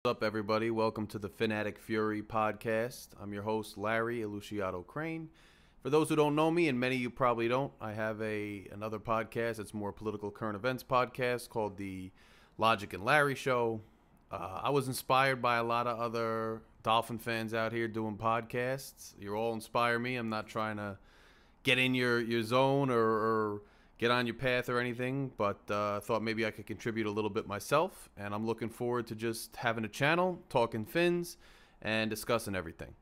What's up, everybody? Welcome to the Phin-Addict Fury podcast. I'm your host, Larry Eluciato Crane. For those who don't know me, and many of you probably don't, I have another podcast. It's more political current events podcast called the Logic and Larry Show. I was inspired by a lot of other Dolphin fans out here doing podcasts. You all inspire me. I'm not trying to get in your zone or get on your path or anything, but I thought maybe I could contribute a little bit myself, and I'm looking forward to just having a channel, talking Phins, and discussing everything.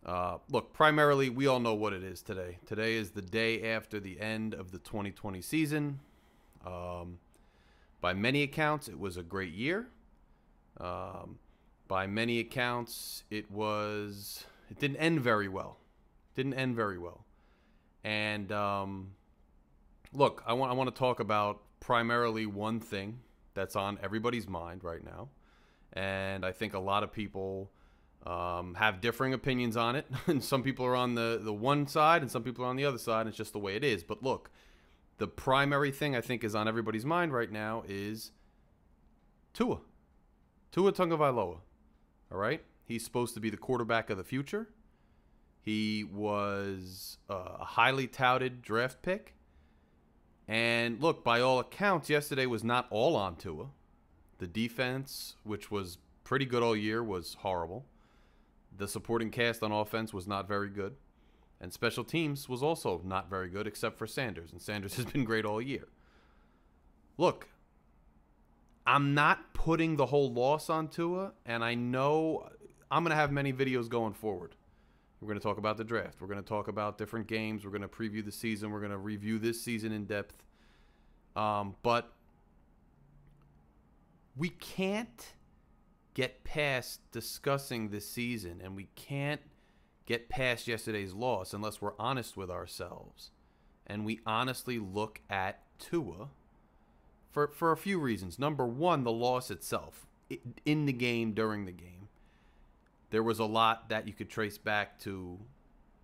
Look, primarily, we all know what it is today. Today is the day after the end of the 2020 season. By many accounts, it was a great year. By many accounts, it didn't end very well. And look, I want to talk about primarily one thing that's on everybody's mind right now, and I think a lot of people have differing opinions on it. And some people are on the one side, and some people are on the other side. And it's just the way it is. But look, the primary thing I think is on everybody's mind right now is Tua Tagovailoa. All right, he's supposed to be the quarterback of the future. He was a highly touted draft pick. And look, by all accounts, yesterday was not all on Tua. The defense, which was pretty good all year, was horrible. The supporting cast on offense was not very good. And special teams was also not very good, except for Sanders. And Sanders has been great all year. Look, I'm not putting the whole loss on Tua, and I know I'm going to have many videos going forward. We're going to talk about the draft. We're going to talk about different games. We're going to preview the season. We're going to review this season in depth. But we can't get past discussing this season, and we can't get past yesterday's loss unless we're honest with ourselves. And we honestly look at Tua for a few reasons. Number one, the loss itself. In the game, during the game. There was a lot that you could trace back to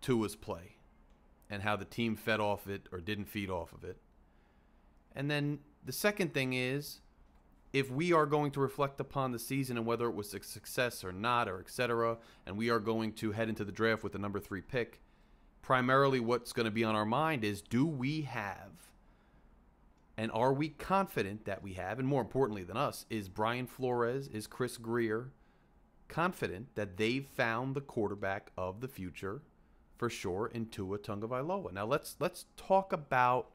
Tua's play and how the team fed off it or didn't feed off of it. And then the second thing is, if we are going to reflect upon the season and whether it was a success or not, or etc., and we are going to head into the draft with the number 3 pick, primarily what's going to be on our mind is, do we have, and are we confident that we have, and more importantly than us, is Brian Flores, is Chris Grier confident that they've found the quarterback of the future for sure in Tua Tagovailoa? Now let's talk about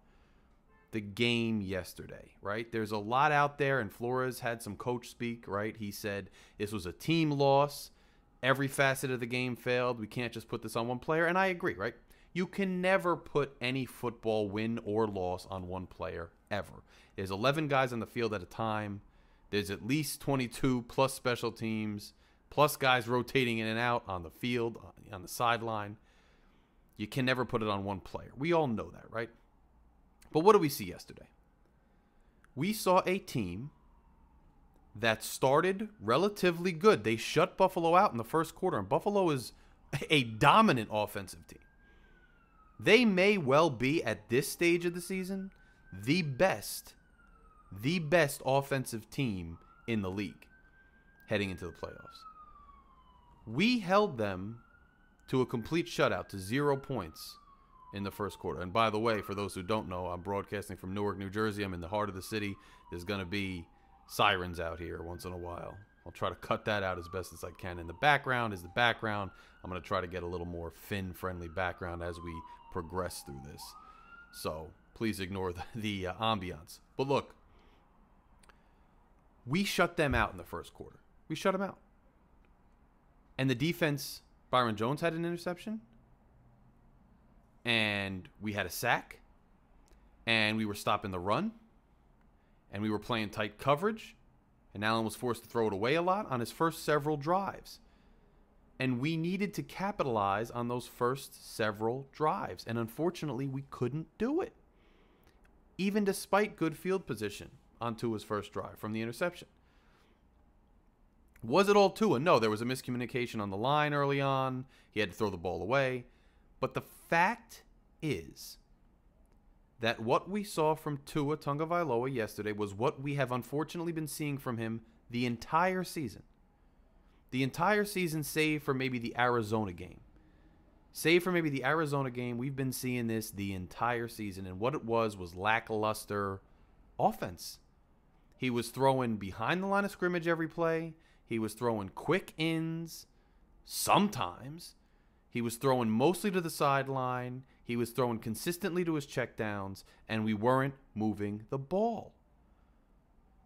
the game yesterday, right? There's a lot out there, and Flores had some coach speak, right? He said this was a team loss. Every facet of the game failed. We can't just put this on one player, and I agree, right? You can never put any football win or loss on one player, ever. There's 11 guys on the field at a time. There's at least 22 plus special teams, plus guys rotating in and out on the field, on the sideline. You can never put it on one player. We all know that, right? But what did we see yesterday? We saw a team that started relatively good. They shut Buffalo out in the first quarter, and Buffalo is a dominant offensive team. They may well be, at this stage of the season, the best offensive team in the league heading into the playoffs. We held them to a complete shutout, to 0 points in the first quarter. And by the way, for those who don't know, I'm broadcasting from Newark, New Jersey. I'm in the heart of the city. There's going to be sirens out here once in a while. I'll try to cut that out as best as I can. In the background is the background. I'm going to try to get a little more Finn-friendly background as we progress through this. So please ignore the ambiance. But look, we shut them out in the first quarter. We shut them out. And the defense, Byron Jones had an interception. And we had a sack. And we were stopping the run. And we were playing tight coverage. And Allen was forced to throw it away a lot on his first several drives. And we needed to capitalize on those first several drives. And unfortunately, we couldn't do it. Even despite good field position on Tua's first drive from the interception. Was it all Tua? No, there was a miscommunication on the line early on. He had to throw the ball away. But the fact is that what we saw from Tua Tagovailoa yesterday was what we have unfortunately been seeing from him the entire season. The entire season, save for maybe the Arizona game. Save for maybe the Arizona game, we've been seeing this the entire season. And what it was lackluster offense. He was throwing behind the line of scrimmage every play. He was throwing quick ins sometimes. He was throwing mostly to the sideline. He was throwing consistently to his checkdowns. And we weren't moving the ball.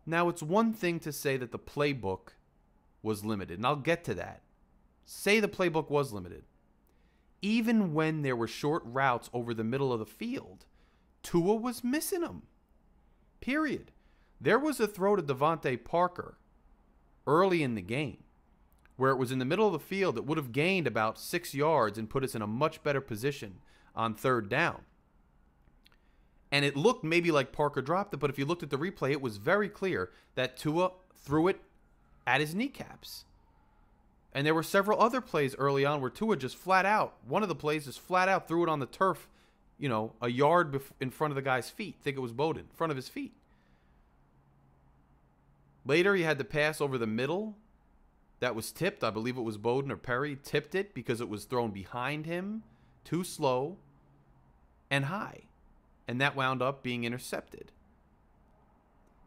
Now, it's one thing to say that the playbook was limited. And I'll get to that. Say the playbook was limited. Even when there were short routes over the middle of the field, Tua was missing them. Period. There was a throw to Devontae Parker early in the game where it was in the middle of the field that would have gained about 6 yards and put us in a much better position on third down. And it looked maybe like Parker dropped it, but if you looked at the replay, it was very clear that Tua threw it at his kneecaps. And there were several other plays early on where Tua just flat out, one of the plays just flat out threw it on the turf, a yard in front of the guy's feet. I think it was Bowden, in front of his feet. Later, he had the pass over the middle that was tipped. I believe it was Bowden or Perry tipped it because it was thrown behind him, too slow, and high. And that wound up being intercepted.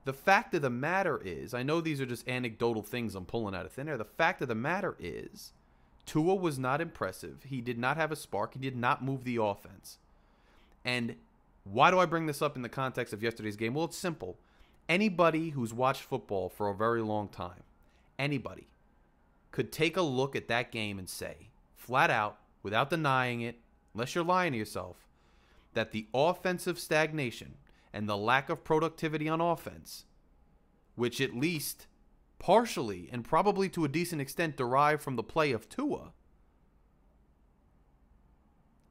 The fact of the matter is, I know these are just anecdotal things I'm pulling out of thin air. The fact of the matter is, Tua was not impressive. He did not have a spark. He did not move the offense. And why do I bring this up in the context of yesterday's game? Well, it's simple. Anybody who's watched football for a very long time, anybody, could take a look at that game and say, flat out, without denying it, unless you're lying to yourself, that the offensive stagnation and the lack of productivity on offense, which at least partially and probably to a decent extent derived from the play of Tua,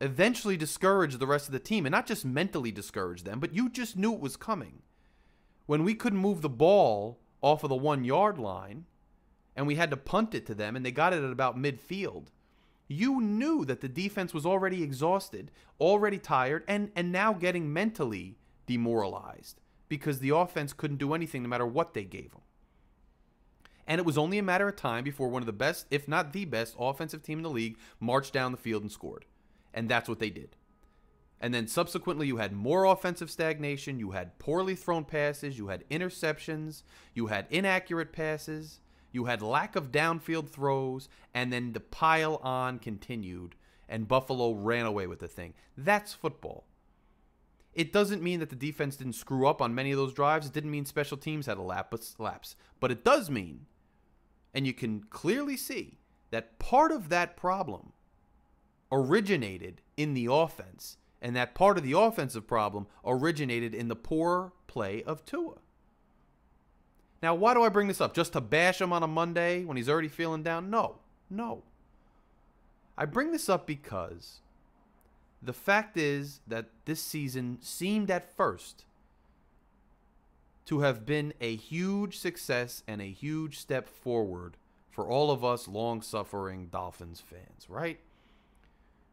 eventually discouraged the rest of the team. And not just mentally discouraged them, but you just knew it was coming. When we couldn't move the ball off of the 1 yard line and we had to punt it to them and they got it at about midfield, you knew that the defense was already exhausted, already tired, and now getting mentally demoralized because the offense couldn't do anything no matter what they gave them. And it was only a matter of time before one of the best, if not the best, offensive team in the league marched down the field and scored. And that's what they did. And then subsequently you had more offensive stagnation, you had poorly thrown passes, you had interceptions, you had inaccurate passes, you had lack of downfield throws, and then the pile on continued, and Buffalo ran away with the thing. That's football. It doesn't mean that the defense didn't screw up on many of those drives. It didn't mean special teams had a lapse. But it does mean, and you can clearly see, that part of that problem originated in the offense, and that part of the offensive problem originated in the poor play of Tua. Now, why do I bring this up? Just to bash him on a Monday when he's already feeling down? No. I bring this up because the fact is that this season seemed at first to have been a huge success and a huge step forward for all of us long-suffering Dolphins fans, right?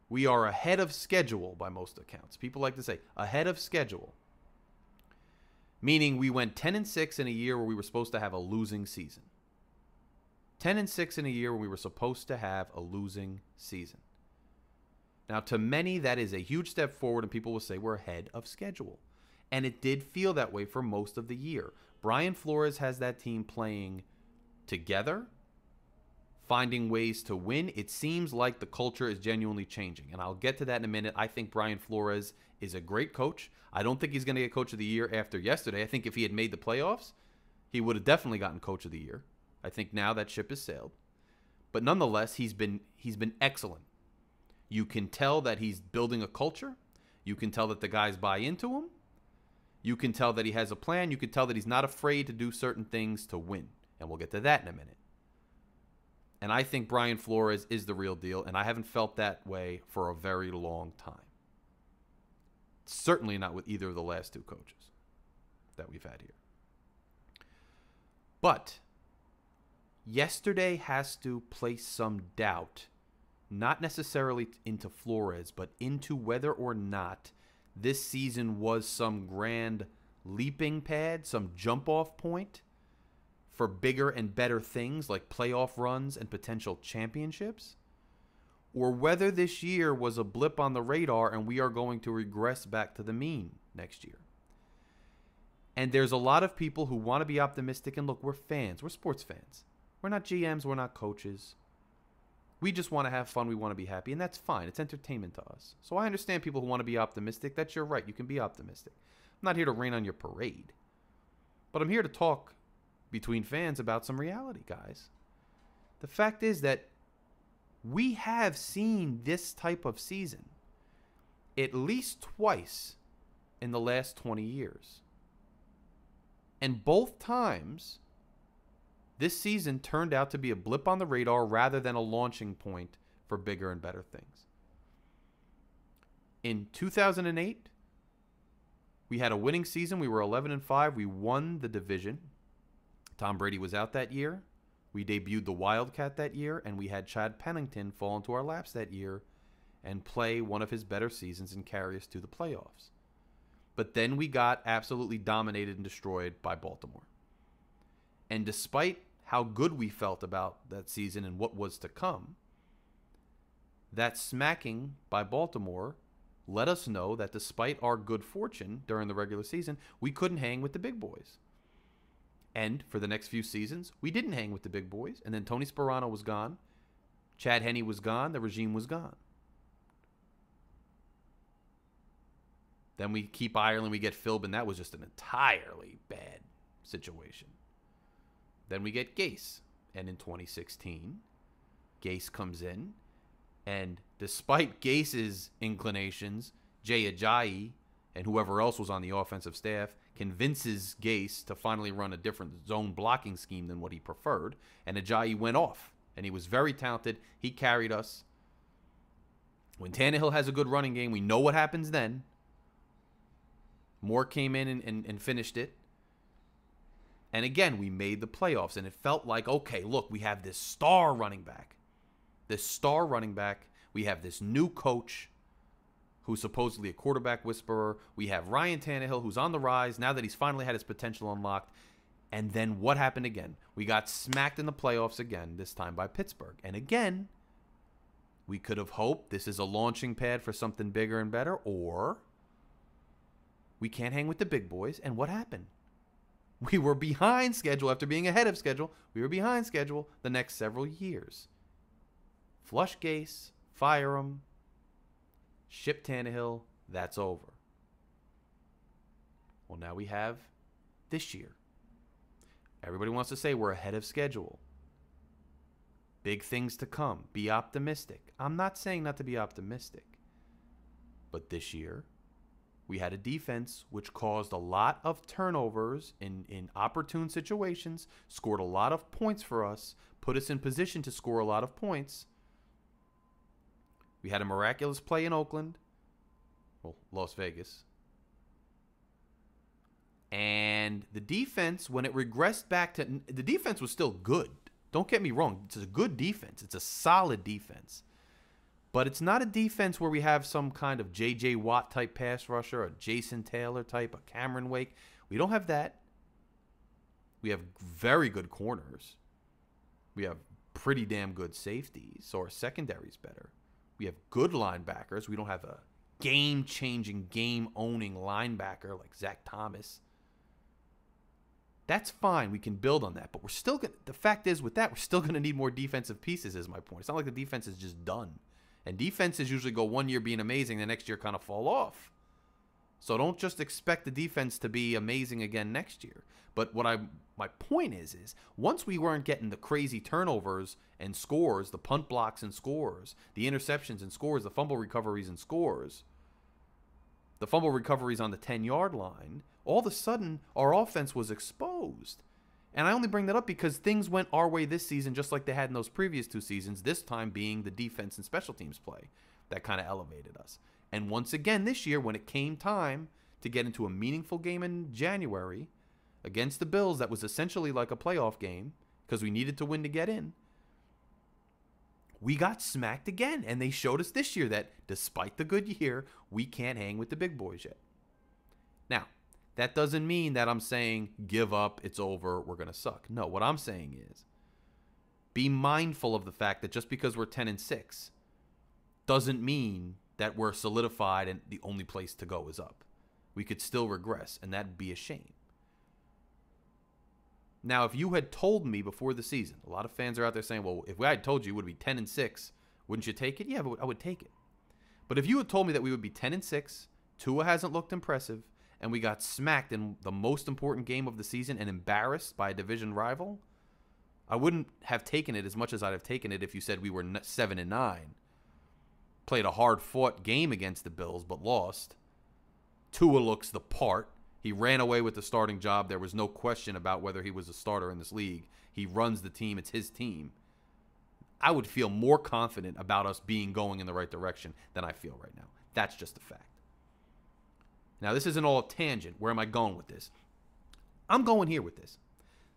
We are ahead of schedule by most accounts. People like to say ahead of schedule, meaning we went 10-6 in a year where we were supposed to have a losing season. 10-6 in a year when we were supposed to have a losing season. Now, to many, that is a huge step forward, and people will say we're ahead of schedule. And it did feel that way for most of the year. Brian Flores has that team playing together, finding ways to win. It seems like the culture is genuinely changing, and I'll get to that in a minute. I think Brian Flores is a great coach. I don't think he's going to get Coach of the Year after yesterday. I think if he had made the playoffs, he would have definitely gotten Coach of the Year. I think now that ship has sailed. But nonetheless, he's been excellent. You can tell that he's building a culture. You can tell that the guys buy into him. You can tell that he has a plan. You can tell that he's not afraid to do certain things to win. And we'll get to that in a minute. And I think Brian Flores is the real deal, and I haven't felt that way for a very long time. Certainly not with either of the last two coaches that we've had here. But yesterday has to place some doubt, not necessarily into Flores, but into whether or not this season was some grand leaping pad, some jump-off point for bigger and better things like playoff runs and potential championships, or whether this year was a blip on the radar and we are going to regress back to the mean next year. And there's a lot of people who want to be optimistic, and look, we're fans. We're sports fans. We're not GMs. We're not coaches. We just want to have fun. We want to be happy, and that's fine. It's entertainment to us. So I understand people who want to be optimistic. That's your right. You can be optimistic. I'm not here to rain on your parade. But I'm here to talk between fans about some reality, guys. The fact is that we have seen this type of season at least twice in the last 20 years. And both times, this season turned out to be a blip on the radar rather than a launching point for bigger and better things. In 2008, we had a winning season. We were 11-5. We won the division. Tom Brady was out that year. We debuted the Wildcat that year, and we had Chad Pennington fall into our laps that year and play one of his better seasons and carry us to the playoffs. But then we got absolutely dominated and destroyed by Baltimore. And despite how good we felt about that season and what was to come, that smacking by Baltimore let us know that despite our good fortune during the regular season, we couldn't hang with the big boys. And for the next few seasons, we didn't hang with the big boys. And then Tony Sparano was gone. Chad Henne was gone. The regime was gone. Then we keep Ireland. We get Philbin. That was just an entirely bad situation. Then we get Gase. And in 2016, Gase comes in. And despite Gase's inclinations, Jay Ajayi and whoever else was on the offensive staff convinces Gase to finally run a different zone blocking scheme than what he preferred. And Ajayi went off. And he was very talented. He carried us. When Tannehill has a good running game, we know what happens then. Moore came in and finished it. And again, we made the playoffs. And it felt like, okay, look, we have this star running back. This star running back. We have this new coach who's supposedly a quarterback whisperer. We have Ryan Tannehill, who's on the rise now that he's finally had his potential unlocked. And then what happened again? We got smacked in the playoffs again, this time by Pittsburgh. And again, we could have hoped this is a launching pad for something bigger and better, or we can't hang with the big boys. And what happened? We were behind schedule after being ahead of schedule. We were behind schedule the next several years. Flush Gase, fire him, ship Tannehill, that's over. Well, now we have this year. Everybody wants to say we're ahead of schedule. Big things to come. Be optimistic. I'm not saying not to be optimistic. But this year, we had a defense which caused a lot of turnovers in opportune situations, scored a lot of points for us, put us in position to score a lot of points. We had a miraculous play in Oakland. Well, Las Vegas. And the defense, when it regressed back to... The defense was still good. Don't get me wrong. It's a good defense. It's a solid defense. But it's not a defense where we have some kind of J.J. Watt type pass rusher, a Jason Taylor type, a Cameron Wake. We don't have that. We have very good corners. We have pretty damn good safeties, so our secondary's better. We have good linebackers. We don't have a game-changing, game-owning linebacker like Zach Thomas. That's fine. We can build on that. But we're still going to... The fact is, with that, we're still going to need more defensive pieces, is my point. It's not like the defense is just done. And defenses usually go 1 year being amazing, the next year kind of fall off. So don't just expect the defense to be amazing again next year. But my point is once we weren't getting the crazy turnovers and scores, the punt blocks and scores, the interceptions and scores, the fumble recoveries and scores, the fumble recoveries on the 10-yard line, all of a sudden our offense was exposed. And I only bring that up because things went our way this season just like they had in those previous two seasons, this time being the defense and special teams play that kind of elevated us. And once again this year, when it came time to get into a meaningful game in January against the Bills that was essentially like a playoff game because we needed to win to get in, we got smacked again. And they showed us this year that despite the good year, we can't hang with the big boys yet. Now, That doesn't mean that I'm saying give up, it's over, we're going to suck. No, what I'm saying is be mindful of the fact that just because we're 10-6 doesn't mean that we're solidified and the only place to go is up. We could still regress, and that'd be a shame. Now, if you had told me before the season, a lot of fans are out there saying, well, if I had told you it would be 10-6, wouldn't you take it? Yeah, I would take it. But if you had told me that we would be 10-6, Tua hasn't looked impressive, and we got smacked in the most important game of the season and embarrassed by a division rival, I wouldn't have taken it as much as I'd have taken it if you said we were 7-9. Played a hard-fought game against the Bills, but lost. Tua looks the part. He ran away with the starting job. There was no question about whether he was a starter in this league. He runs the team. It's his team. I would feel more confident about us going in the right direction than I feel right now. That's just a fact. Now, this isn't all a tangent. Where am I going with this? I'm going here with this.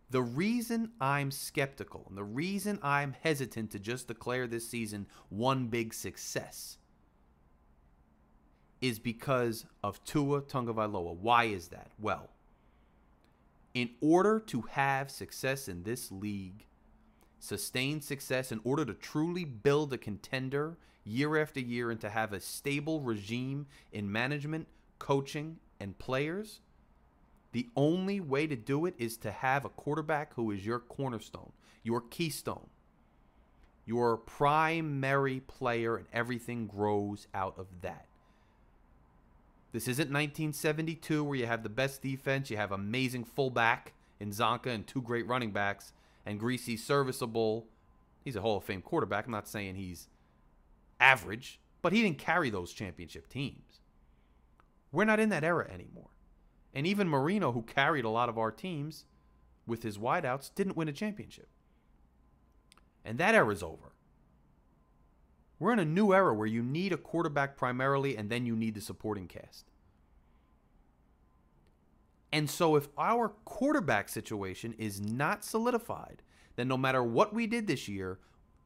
The reason I'm skeptical and the reason I'm hesitant to just declare this season one big success is because of Tua Tagovailoa. Why is that? Well, in order to have success in this league, sustained success, in order to truly build a contender year after year and to have a stable regime in management, coaching, and players, the only way to do it is to have a quarterback who is your cornerstone, your keystone, your primary player, and everything grows out of that. This isn't 1972 where you have the best defense, you have amazing fullback in Zonka and two great running backs, and Greasy's serviceable. He's a Hall of Fame quarterback. I'm not saying he's average, but he didn't carry those championship teams. We're not in that era anymore. And even Marino, who carried a lot of our teams with his wideouts, didn't win a championship. And that era's over. We're in a new era where you need a quarterback primarily, and then you need the supporting cast. And so if our quarterback situation is not solidified, then no matter what we did this year,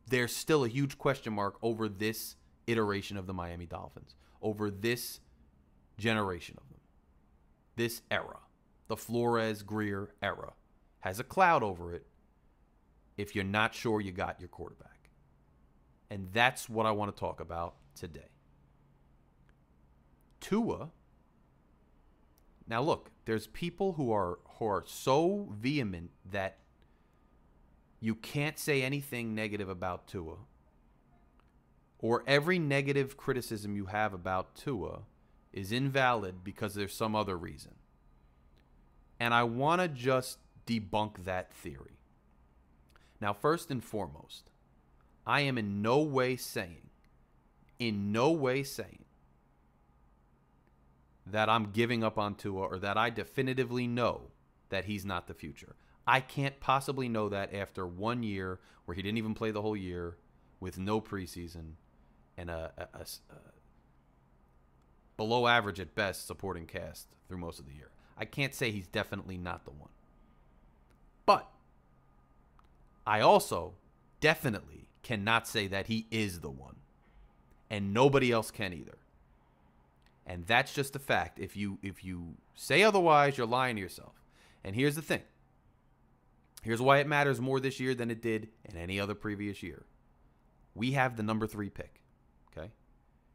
there's still a huge question mark over this iteration of the Miami Dolphins, over this generation of them. This era, the Flores-Greer era, has a cloud over it if you're not sure you got your quarterback. And that's what I want to talk about today. Tua. Now look, there's people who are so vehement that you can't say anything negative about Tua, or every negative criticism you have about Tua is invalid because there's some other reason. And I want to just debunk that theory. Now, first and foremost, I am in no way saying that I'm giving up on Tua or that I definitively know that he's not the future. I can't possibly know that after 1 year where he didn't even play the whole year with no preseason and a below average at best supporting cast through most of the year. I can't say he's definitely not the one. But I also definitely cannot say that he is the one. And nobody else can either. And that's just a fact. If you say otherwise, you're lying to yourself. And here's the thing. Here's why it matters more this year than it did in any other previous year. We have the number 3 pick. Okay?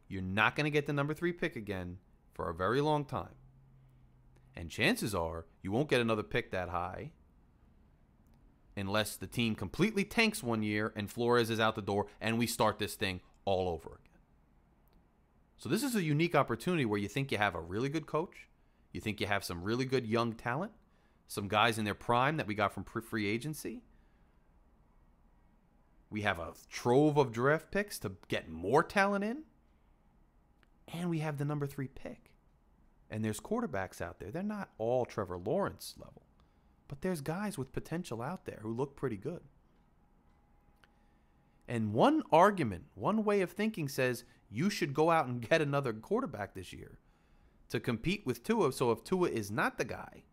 You're not going to get the number 3 pick again for a very long time. And chances are you won't get another pick that high unless the team completely tanks 1 year and Flores is out the door and we start this thing all over again. So this is a unique opportunity where you think you have a really good coach. You think you have some really good young talent. Some guys in their prime that we got from free agency. We have a trove of draft picks to get more talent in. And we have the number 3 pick. And there's quarterbacks out there. They're not all Trevor Lawrence level. But there's guys with potential out there who look pretty good. And one argument, one way of thinking says you should go out and get another quarterback this year to compete with Tua. So if Tua is not the guy,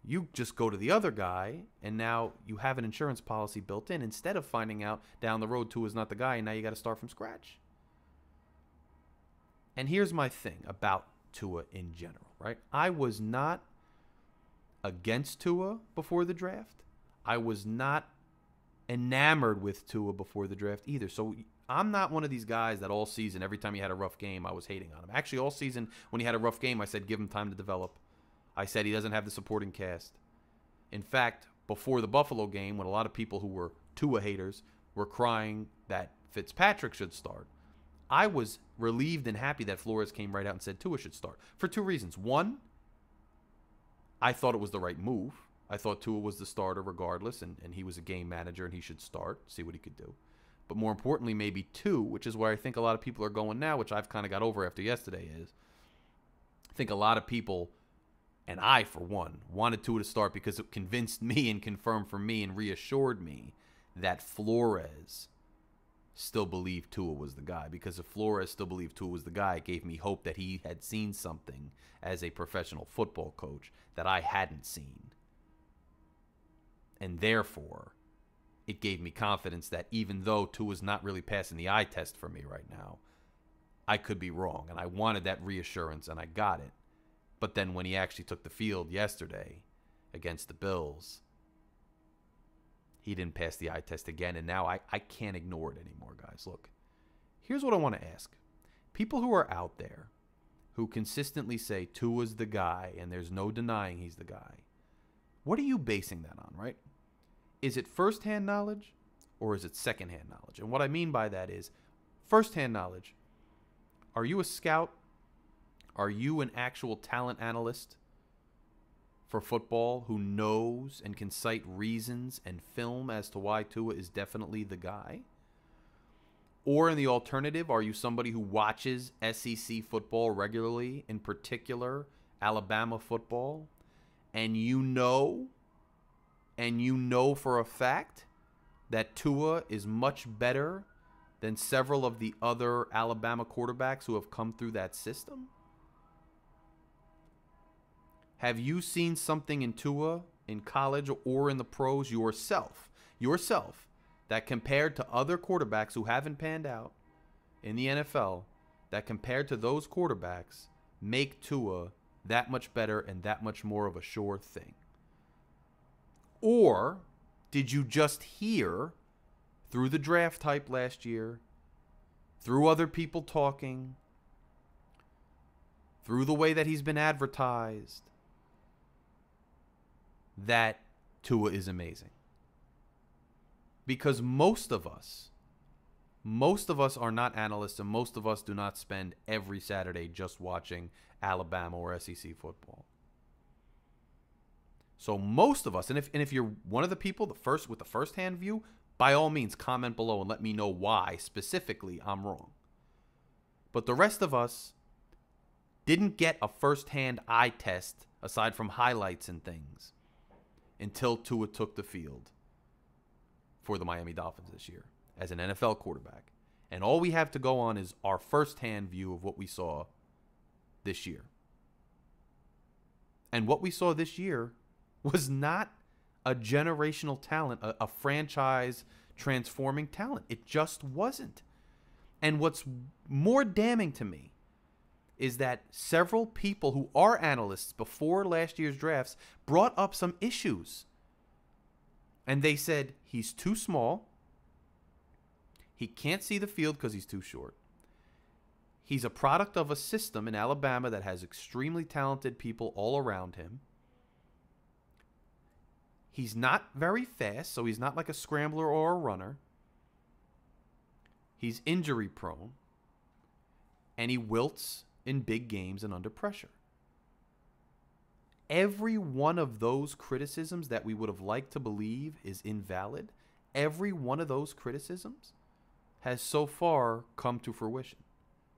you just go to the other guy, and now you have an insurance policy built in instead of finding out down the road Tua is not the guy, and now you got to start from scratch. And here's my thing about Tua in general, right? I was not against Tua before the draft. I was not enamored with Tua before the draft either. So I'm not one of these guys that all season, every time he had a rough game, I was hating on him. Actually, all season, when he had a rough game, I said, give him time to develop. I said he doesn't have the supporting cast. In fact, before the Buffalo game, when a lot of people who were Tua haters were crying that Fitzpatrick should start, I was relieved and happy that Flores came right out and said Tua should start for two reasons. One, I thought it was the right move. I thought Tua was the starter regardless, and he was a game manager, and he should start, see what he could do. But more importantly, maybe two, which is where I think a lot of people are going now, which I've kind of got over after yesterday, is I think a lot of people, and I, for one, wanted Tua to start because it convinced me and confirmed for me and reassured me that Flores still believed Tua was the guy. Because if Flores still believed Tua was the guy, it gave me hope that he had seen something as a professional football coach that I hadn't seen. And therefore, it gave me confidence that even though Tua's not really passing the eye test for me right now, I could be wrong. And I wanted that reassurance, and I got it. But then when he actually took the field yesterday against the Bills, he didn't pass the eye test again. And now I can't ignore it anymore, guys. Look, here's what I want to ask. People who are out there who consistently say Tua's the guy and there's no denying he's the guy, what are you basing that on, right? Is it firsthand knowledge or is it secondhand knowledge? And what I mean by that is firsthand knowledge. Are you a scout? Are you an actual talent analyst for football who knows and can cite reasons and film as to why Tua is definitely the guy? Or in the alternative, are you somebody who watches SEC football regularly, in particular Alabama football, and you know for a fact that Tua is much better than several of the other Alabama quarterbacks who have come through that system? Have you seen something in Tua in college or in the pros yourself, that compared to other quarterbacks who haven't panned out in the NFL, that compared to those quarterbacks make Tua that much better and that much more of a sure thing? Or did you just hear through the draft hype last year, through other people talking, through the way that he's been advertised, that Tua is amazing? Because most of us are not analysts, and most of us do not spend every Saturday just watching Alabama or SEC football. So most of us, and if you're one of the people with the first-hand view, by all means comment below and let me know why specifically I'm wrong. But the rest of us didn't get a first-hand eye test aside from highlights and things until Tua took the field for the Miami Dolphins this year as an NFL quarterback. And all we have to go on is our first-hand view of what we saw this year. And what we saw this year was not a generational talent, a franchise transforming talent. It just wasn't. And what's more damning to me is that several people who are analysts before last year's drafts brought up some issues. And they said he's too small. He can't see the field because he's too short. He's a product of a system in Alabama that has extremely talented people all around him. He's not very fast, so he's not like a scrambler or a runner. He's injury prone. And he wilts in big games and under pressure. Every one of those criticisms that we would have liked to believe is invalid, every one of those criticisms has so far come to fruition.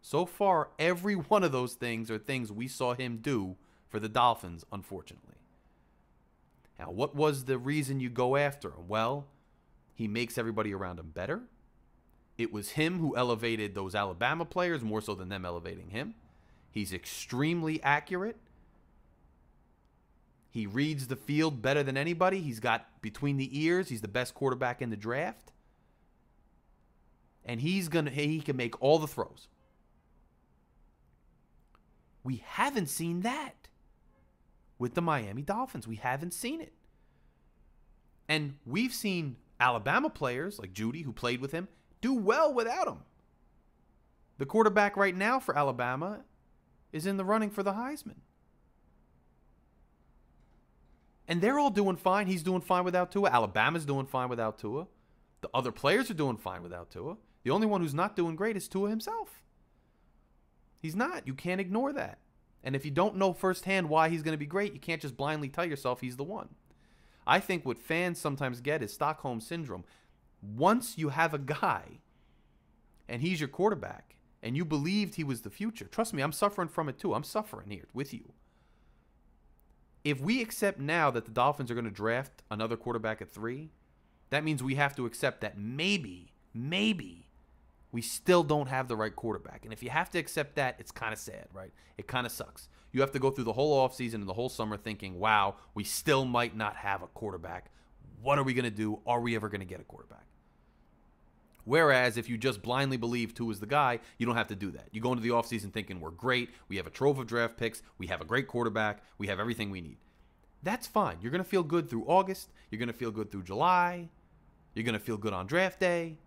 So far, every one of those things are things we saw him do for the Dolphins, unfortunately. Now, what was the reason you go after him? Well, he makes everybody around him better. It was him who elevated those Alabama players more so than them elevating him. He's extremely accurate. He reads the field better than anybody. He's got between the ears. He's the best quarterback in the draft. And he can make all the throws. We haven't seen that with the Miami Dolphins. We haven't seen it. And we've seen Alabama players like Judy, who played with him, do well without him. The quarterback right now for Alabama is in the running for the Heisman. And they're all doing fine. He's doing fine without Tua. Alabama's doing fine without Tua. The other players are doing fine without Tua. The only one who's not doing great is Tua himself. He's not. You can't ignore that. And if you don't know firsthand why he's going to be great, you can't just blindly tell yourself he's the one. I think what fans sometimes get is Stockholm Syndrome. Once you have a guy and he's your quarterback and you believed he was the future, trust me, I'm suffering from it too. I'm suffering here with you. If we accept now that the Dolphins are going to draft another quarterback at 3, that means we have to accept that maybe we still don't have the right quarterback. And if you have to accept that, it's kind of sad, right? It kind of sucks. You have to go through the whole offseason and the whole summer thinking, wow, we still might not have a quarterback. What are we going to do? Are we ever going to get a quarterback? Whereas if you just blindly believe Tua is the guy, you don't have to do that. You go into the offseason thinking we're great, we have a trove of draft picks, we have a great quarterback, we have everything we need. That's fine. You're going to feel good through August. You're going to feel good through July. You're going to feel good on draft day.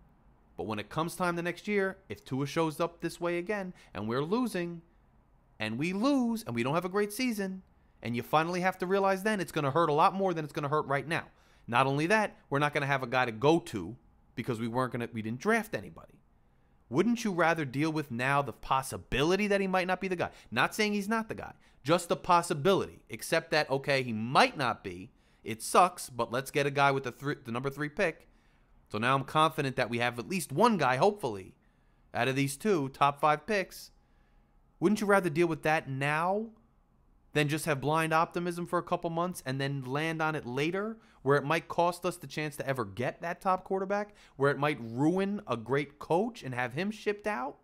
But when it comes time the next year, if Tua shows up this way again and we're losing and we lose and we don't have a great season, and you finally have to realize then it's going to hurt a lot more than it's going to hurt right now. Not only that, we're not going to have a guy to go to because we didn't draft anybody. Wouldn't you rather deal with now the possibility that he might not be the guy? Not saying he's not the guy, just the possibility. Except that, okay, he might not be. It sucks, but let's get a guy with the number 3 pick. So now I'm confident that we have at least one guy, hopefully, out of these 2 top 5 picks. Wouldn't you rather deal with that now than just have blind optimism for a couple months and then land on it later, where it might cost us the chance to ever get that top quarterback, where it might ruin a great coach and have him shipped out?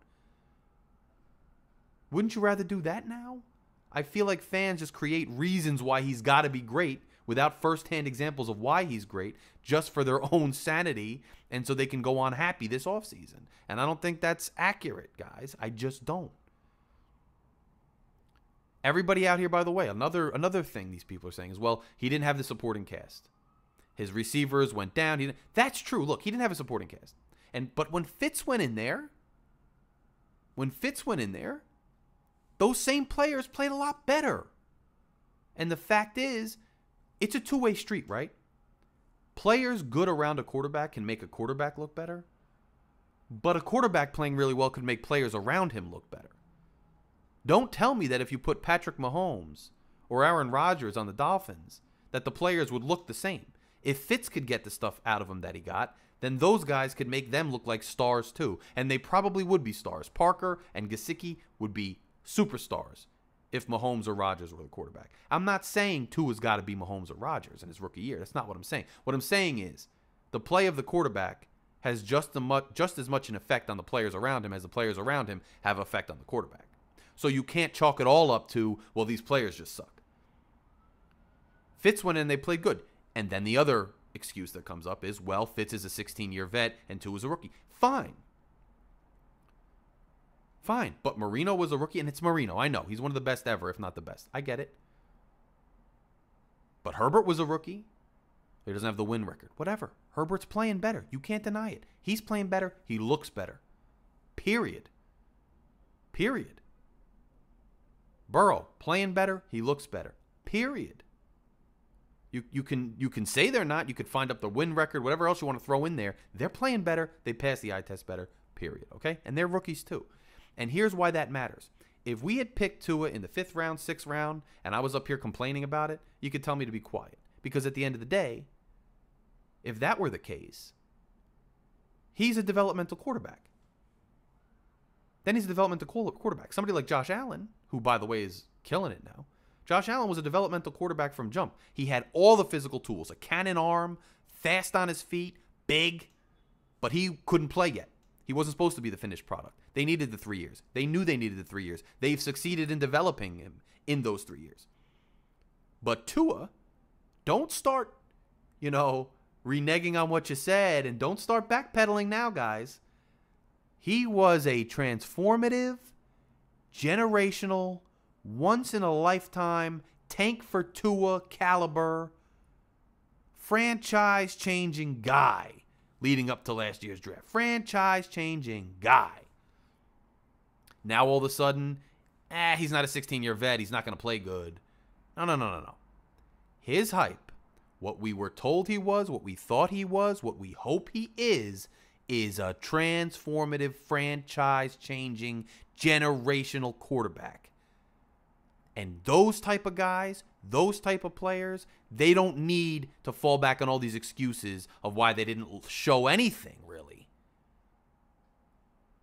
Wouldn't you rather do that now? I feel like fans just create reasons why he's got to be great without firsthand examples of why he's great, just for their own sanity, and so they can go on happy this offseason. And I don't think that's accurate, guys. I just don't. Everybody out here, by the way, another thing these people are saying is, well, he didn't have the supporting cast. His receivers went down. That's true. Look, he didn't have a supporting cast. But when Fitz went in there, those same players played a lot better. And the fact is, it's a two-way street, right? Players good around a quarterback can make a quarterback look better. But a quarterback playing really well could make players around him look better. Don't tell me that if you put Patrick Mahomes or Aaron Rodgers on the Dolphins, that the players would look the same. If Fitz could get the stuff out of him that he got, then those guys could make them look like stars too. And they probably would be stars. Parker and Gesicki would be superstars if Mahomes or Rodgers were the quarterback. I'm not saying Tua's got to be Mahomes or Rodgers in his rookie year. That's not what I'm saying. What I'm saying is the play of the quarterback has just as much an effect on the players around him as the players around him have an effect on the quarterback. So you can't chalk it all up to, well, these players just suck. Fitz went in, they played good. And then the other excuse that comes up is, well, Fitz is a 16-year vet and Tua is a rookie. Fine. But Marino was a rookie, and it's Marino. I know. He's one of the best ever, if not the best. I get it. But Herbert was a rookie. He doesn't have the win record. Whatever. Herbert's playing better. You can't deny it. He's playing better. He looks better. Period. Burrow, playing better. He looks better. Period. You can say they're not. You could find up the win record, whatever else you want to throw in there. They're playing better. They pass the eye test better. Period. Okay? And they're rookies too. And here's why that matters. If we had picked Tua in the 5th round, 6th round, and I was up here complaining about it, you could tell me to be quiet. Because at the end of the day, if that were the case, he's a developmental quarterback. Then he's a developmental quarterback. Somebody like Josh Allen, who, by the way, is killing it now. Josh Allen was a developmental quarterback from jump. He had all the physical tools, a cannon arm, fast on his feet, big, but he couldn't play yet. He wasn't supposed to be the finished product. They needed the 3 years. They knew they needed the 3 years. They've succeeded in developing him in those 3 years. But Tua, don't start, reneging on what you said, and don't start backpedaling now, guys. He was a transformative, generational once in a lifetime, tank for Tua caliber, franchise changing guy leading up to last year's draft. Franchise changing guy. Now all of a sudden, he's not a 16-year vet. He's not going to play good. No. His hype, what we were told he was, what we thought he was, what we hope he is a transformative, franchise-changing, generational quarterback. And those type of guys, those type of players, they don't need to fall back on all these excuses of why they didn't show anything, really,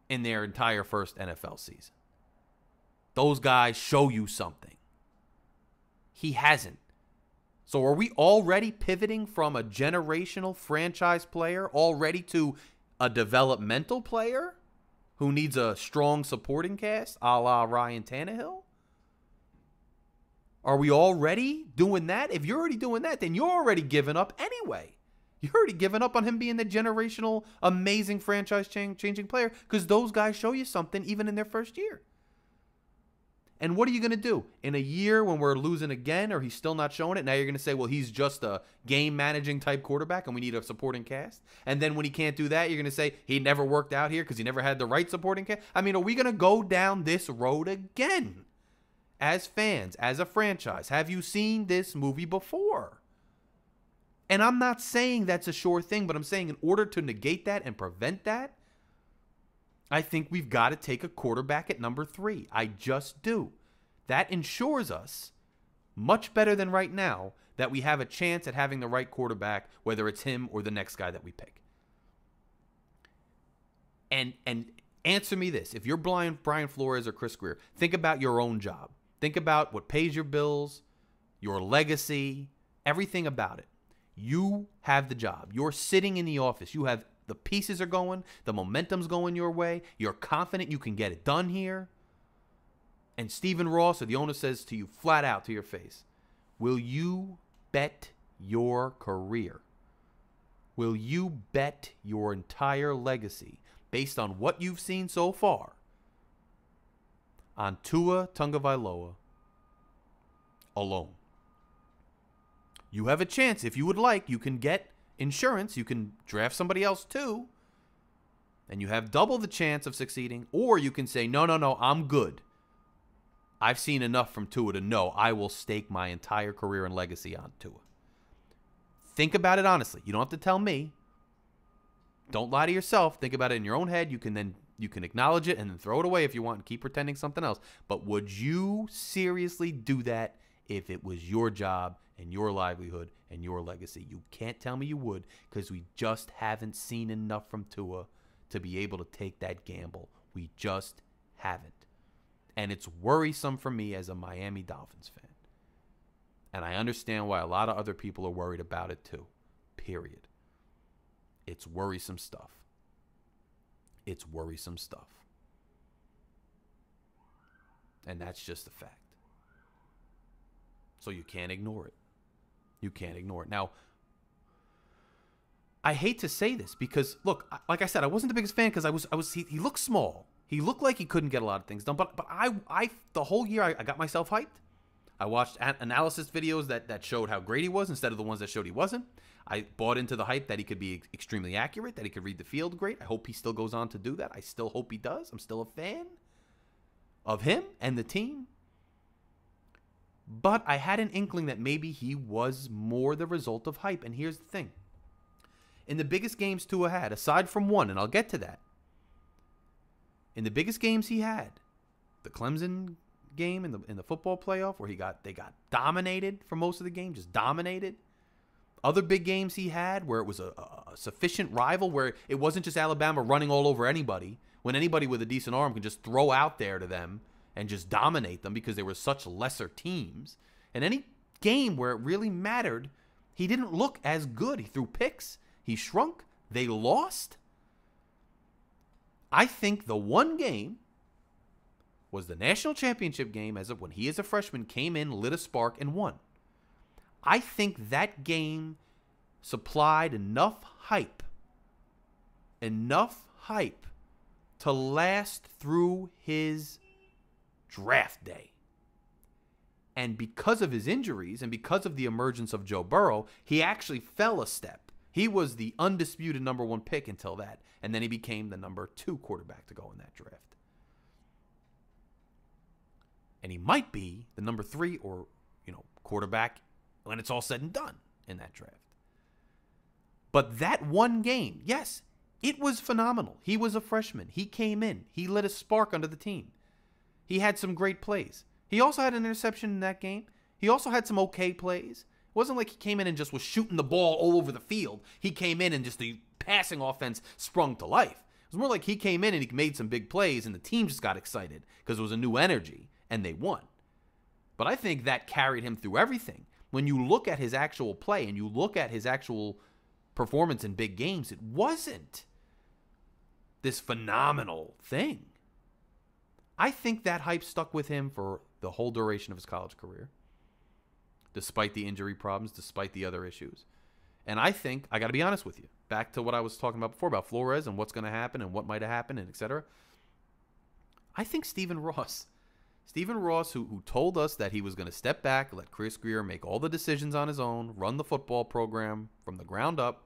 in their entire first NFL season. Those guys show you something. He hasn't. So are we already pivoting from a generational franchise player already to a developmental player who needs a strong supporting cast a la Ryan Tannehill? Are we already doing that? If you're already doing that, then you're already giving up anyway. You're already giving up on him being the generational, amazing franchise-changing player because those guys show you something even in their first year. And what are you going to do? In a year when we're losing again or he's still not showing it, now you're going to say, well, he's just a game-managing type quarterback and we need a supporting cast. And then when he can't do that, you're going to say he never worked out here because he never had the right supporting cast. I mean, are we going to go down this road again? As fans, as a franchise, have you seen this movie before? And I'm not saying that's a sure thing, but I'm saying in order to negate that and prevent that, I think we've got to take a quarterback at number 3. I just do. That ensures us, much better than right now, that we have a chance at having the right quarterback, whether it's him or the next guy that we pick. And answer me this. If you're Brian Flores or Chris Greer, think about your own job. Think about what pays your bills, your legacy, everything about it. You have the job. You're sitting in the office. You have the pieces are going. The momentum's going your way. You're confident you can get it done here. And Stephen Ross or the owner says to you flat out to your face, will you bet your career? Will you bet your entire legacy based on what you've seen so far on Tua Tagovailoa alone? You have a chance. If you would like, you can get insurance. You can draft somebody else too, and you have double the chance of succeeding. Or you can say, no, I'm good. I've seen enough from Tua to know I will stake my entire career and legacy on Tua. Think about it honestly. You don't have to tell me. Don't lie to yourself. Think about it in your own head. You can acknowledge it and then throw it away if you want and keep pretending something else. But would you seriously do that if it was your job and your livelihood and your legacy? You can't tell me you would, because we just haven't seen enough from Tua to be able to take that gamble. We just haven't. And it's worrisome for me as a Miami Dolphins fan. And I understand why a lot of other people are worried about it too. Period. It's worrisome stuff. It's worrisome stuff. And that's just a fact. So you can't ignore it. You can't ignore it. Now, I hate to say this because, look, like I said, I wasn't the biggest fan because he looked small. He looked like he couldn't get a lot of things done. But I the whole year, I got myself hyped. I watched analysis videos that showed how great he was instead of the ones that showed he wasn't. I bought into the hype that he could be extremely accurate, that he could read the field great. I hope he still goes on to do that. I still hope he does. I'm still a fan of him and the team. But I had an inkling that maybe he was more the result of hype. And here's the thing. In the biggest games Tua had, aside from one, and I'll get to that, in the biggest games he had, the Clemson game in the football playoff where they got dominated for most of the game, just dominated. Other big games he had where it was a sufficient rival, where it wasn't just Alabama running all over anybody, when anybody with a decent arm can just throw out there to them and just dominate them because they were such lesser teams. And any game where it really mattered, he didn't look as good. He threw picks. He shrunk. They lost. I think the one game was the national championship game as of when he as a freshman came in, lit a spark, and won. I think that game supplied enough hype to last through his draft day. And because of his injuries and because of the emergence of Joe Burrow, he actually fell a step. He was the undisputed number 1 pick until that. And then he became the number 2 quarterback to go in that draft. And he might be the number 3 or, quarterback when it's all said and done in that draft. But that one game, yes, it was phenomenal. He was a freshman. He came in. He lit a spark under the team. He had some great plays. He also had an interception in that game. He also had some okay plays. It wasn't like he came in and just was shooting the ball all over the field. He came in and just the passing offense sprung to life. It was more like he came in and he made some big plays and the team just got excited because it was a new energy and they won. But I think that carried him through everything. When you look at his actual play and you look at his actual performance in big games, it wasn't this phenomenal thing. I think that hype stuck with him for the whole duration of his college career, despite the injury problems, despite the other issues. And I think, I got to be honest with you, back to what I was talking about before about Flores and what's going to happen and what might have happened and et cetera. I think Stephen Ross, who told us that he was going to step back, let Chris Grier make all the decisions on his own, run the football program from the ground up.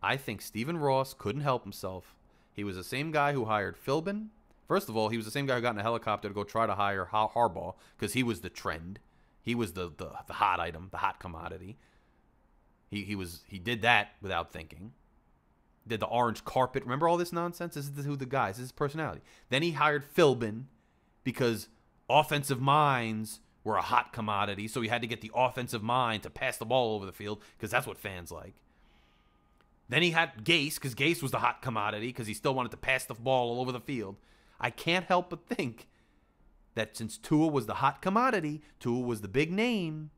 I think Stephen Ross couldn't help himself. He was the same guy who hired Philbin. First of all, he was the same guy who got in a helicopter to go try to hire Harbaugh because he was the trend. He was the hot item, the hot commodity. He did that without thinking. Did the orange carpet. Remember all this nonsense? This is who the guy is. This is his personality. Then he hired Philbin because offensive minds were a hot commodity, so he had to get the offensive mind to pass the ball over the field because that's what fans like. Then he had Gase because Gase was the hot commodity because he still wanted to pass the ball all over the field. I can't help but think that since Tua was the hot commodity, Tua was the big name,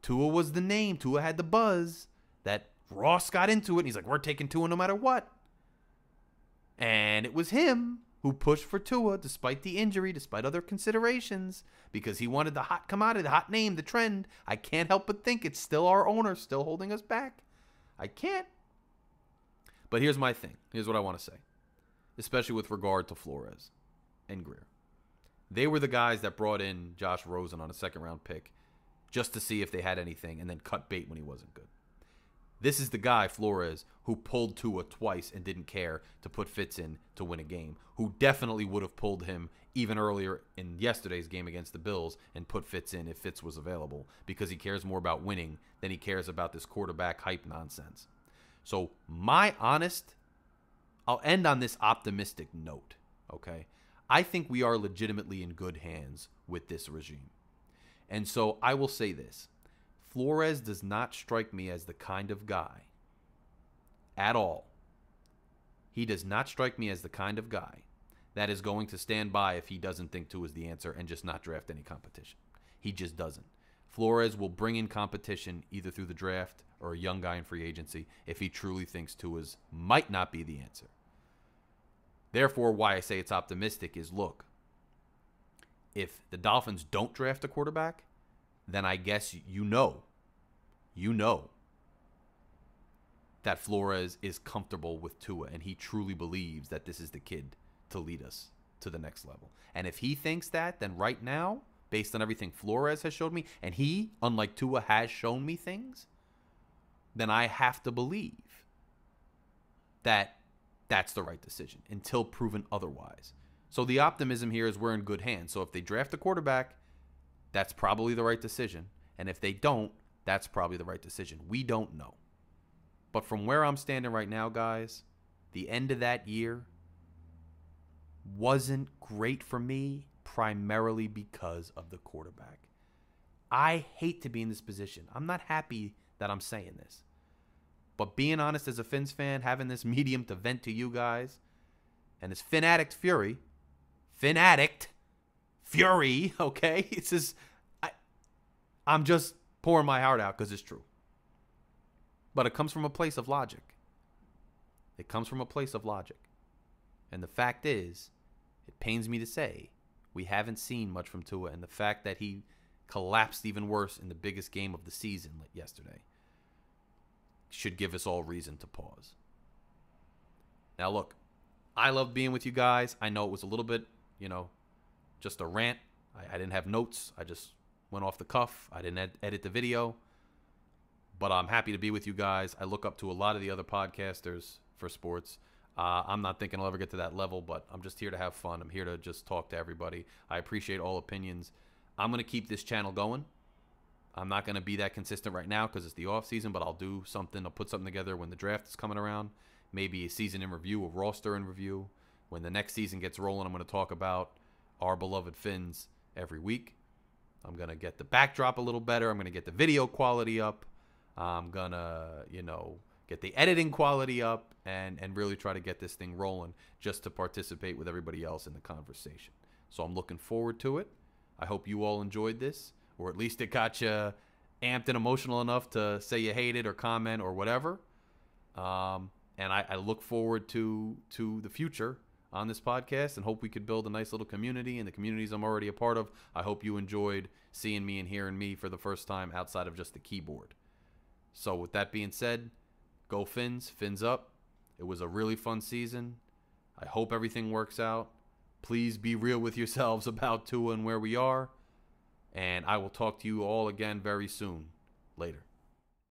Tua was the name, Tua had the buzz, that Ross got into it, and he's like, we're taking Tua no matter what. And it was him who pushed for Tua despite the injury, despite other considerations, because he wanted the hot commodity, the hot name, the trend. I can't help but think it's still our owner, still holding us back. I can't. But here's my thing. Here's what I want to say, especially with regard to Flores and Grier. They were the guys that brought in Josh Rosen on a second-round pick just to see if they had anything and then cut bait when he wasn't good. This is the guy, Flores, who pulled Tua twice and didn't care to put Fitz in to win a game, who definitely would have pulled him even earlier in yesterday's game against the Bills and put Fitz in if Fitz was available because he cares more about winning than he cares about this quarterback hype nonsense. So I'll end on this optimistic note, okay? I think we are legitimately in good hands with this regime. And so I will say this. Flores does not strike me as the kind of guy at all. He does not strike me as the kind of guy that is going to stand by if he doesn't think Tua is the answer and just not draft any competition. He just doesn't. Flores will bring in competition either through the draft or a young guy in free agency if he truly thinks Tua's might not be the answer. Therefore, why I say it's optimistic is, look, if the Dolphins don't draft a quarterback, then I guess you know that Flores is comfortable with Tua and he truly believes that this is the kid to lead us to the next level. And if he thinks that, then right now, based on everything Flores has showed me, and he, unlike Tua, has shown me things, then I have to believe that that's the right decision until proven otherwise. So the optimism here is we're in good hands. So if they draft a quarterback, that's probably the right decision. And if they don't, that's probably the right decision. We don't know. But from where I'm standing right now, guys, the end of that year wasn't great for me, primarily because of the quarterback. I hate to be in this position. I'm not happy that I'm saying this. But being honest as a Phins fan, having this medium to vent to you guys, and this Phin-Addict fury, okay? It's just, I'm just pouring my heart out because it's true. But it comes from a place of logic. It comes from a place of logic. And the fact is, it pains me to say, we haven't seen much from Tua. And the fact that he collapsed even worse in the biggest game of the season yesterday should give us all reason to pause. Now, look, I love being with you guys. I know it was a little bit, just a rant I didn't have notes. I just went off the cuff. I didn't edit the video. But I'm happy to be with you guys. I look up to a lot of the other podcasters for sports. I'm not thinking I'll ever get to that level, but I'm just here to have fun. I'm here to just talk to everybody. I appreciate all opinions. I'm going to keep this channel going. I'm not going to be that consistent right now because it's the off season, but I'll do something. I'll put something together when the draft is coming around. Maybe a season in review, a roster in review. When the next season gets rolling, I'm going to talk about our beloved Phins every week. I'm going to get the backdrop a little better. I'm going to get the video quality up. I'm going to, get the editing quality up and really try to get this thing rolling just to participate with everybody else in the conversation. So I'm looking forward to it. I hope you all enjoyed this, or at least it got you amped and emotional enough to say you hate it or comment or whatever. And I look forward to the future on this podcast and hope we could build a nice little community. And the communities I'm already a part of, I hope you enjoyed seeing me and hearing me for the first time outside of just the keyboard. So with that being said, go Phins, Phins up. It was a really fun season. I hope everything works out. Please be real with yourselves about TUA and where we are. And I will talk to you all again very soon. Later.